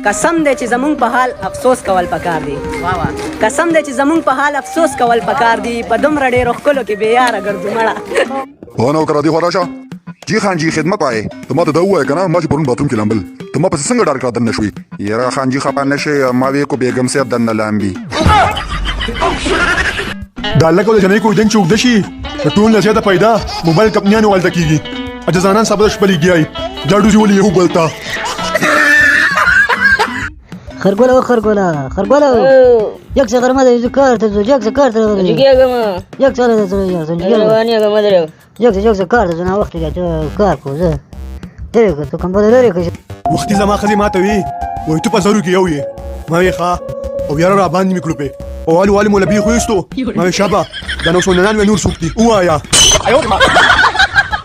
قسم دې چې زمونږ په حال افسوس کول پکار دی. قسم دې چې زمونږ په حال افسوس کول پکار دی. په دومره ډېرو ښکلو کې بې یاره ګرځو مړه. هو نوکره دی خوا راشه. جی خان جی خدمت وایې ته ما ته دا ووایه که نه ما چې پرون باتروم کې لامبل ته ما پسې څنګه ډار کړه دننه شوې. یاره خان جي خفه نه شې ما وې کو بیګم صاحب دننه لامبي دا لکه د جنۍ کوژدن چې اوږده شي د ټول نه زیاته پیدا موبایل کمپنیانو والته کېږي اجزانان سبا د شپه لګیایي دا ډوزي ولې یو بل ته خرګوله خرګوله یک څه غرمه د کار ته ځو یک څه کار ته جګېږم یک څه له ځو روانېږم درېږم یک څه کار ته ځو نه وخت دی کار کو زه ته ته کوم بل لري که وختي زما ښځې ما ته وي وایي ته په زرو کې یو یې ما ویې ښه او یاره را باندې مې کړوپې او والي مو له بیخ ویستو ما ویې شابه دا نو سوننان مې نور څوک دي ووایه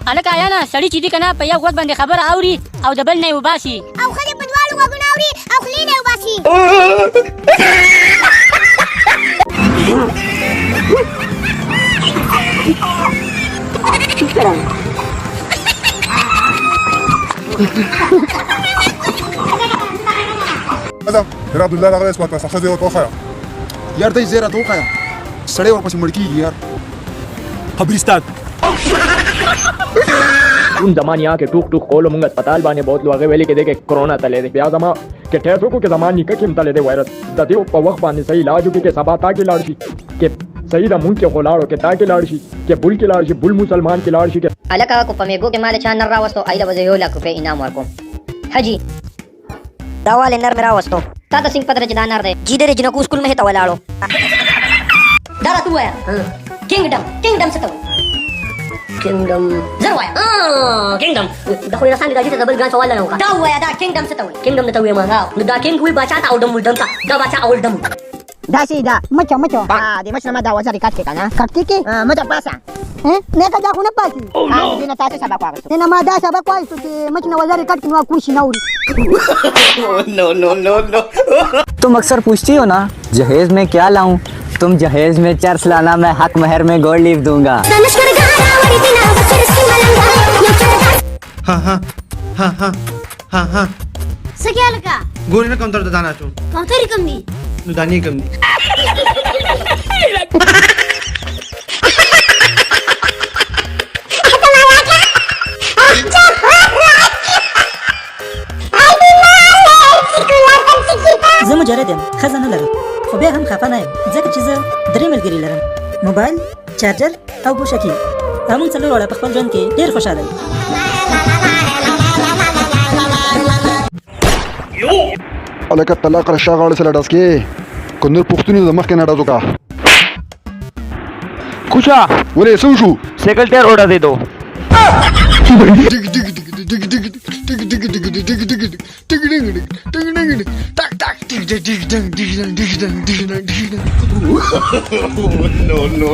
هلکه ایانه سړي چې دي که نه په یو غوږ باندې خبره اوري او د بل نه یې وباسي او ښځې په دواړو غوږونه اوري او خولې نه یې وباسي هذا يا عبد الله لا غير اسمك بس اخذ يوت وخير یار ته زیره توخه سړی ورپسې مړ کېږي یار قبرستان उन जमान यहाँ के टूक टूक खोलो मुंग अस्पताल बाने बहुत लोग वेली के देखे कोरोना तले दे ब्याह जमा के ठहरो को के जमान निका किम तले दे वायरस दते ओ पवख बाने सही इलाज के सबाता के लाड़शी के सही दा मुंग के खोलाड़ो के ता के लाड़शी के बुल के लाड़शी बुल मुसलमान के लाड़शी के अलका को पमेगो के माले चान नर रावस्तो आइदा बजे यो लाख रुपए इनाम वर्को हाजी दावाले नर मेरा वस्तो ताता सिंह पत्र जदा नर दे जीदे रे जिनको स्कूल में है तवलाड़ो दादा तू आया किंगडम से तो किंगडम जरवाया किंगडम दखो या सांगी दाजी डबल ग्रांड सवाल लाऊंगा दाव या दा किंगडम से तो किंगडम ने तो ये मांगा दा किंग हुई बाचा ता औडम मुदम ता दा बाचा औडम دا سي دا مچو د مشر ما دا وزاري کټ کې کنه کټی کې مچ پاسا نه کا دا خو نه پاتې دینه تاسو سبق واغستو نه ما دا سبق وایستو چې مچ نه وزاري کټ کې نو کوشي نه وړي नो तुम अक्सर पूछती हो ना जहेज में क्या लाऊं. तुम जहेज में चर्च लाना मैं हक महर में गोल्ड लीफ दूंगा. हाँ सकिया लगा गोरी ना कम तर दाना छु कम थोड़ी कम दी नु दानी कम दी زه مجرد یم ښځه نه لرم خو بیا هم خفه نه یم ځکه چې زه درې ملګري لرم موبایل چارجر او ګوشکي او موږ څلور واړه په خپل ژوند کې ډېر خوشحاله یو لکه طلاق را شاغړ سره ډاس کې کندر پښتوني د مخ کې نه ډازو کا कुछा ولې سو شو सेक्रेटरी ऑर्डर दे दो no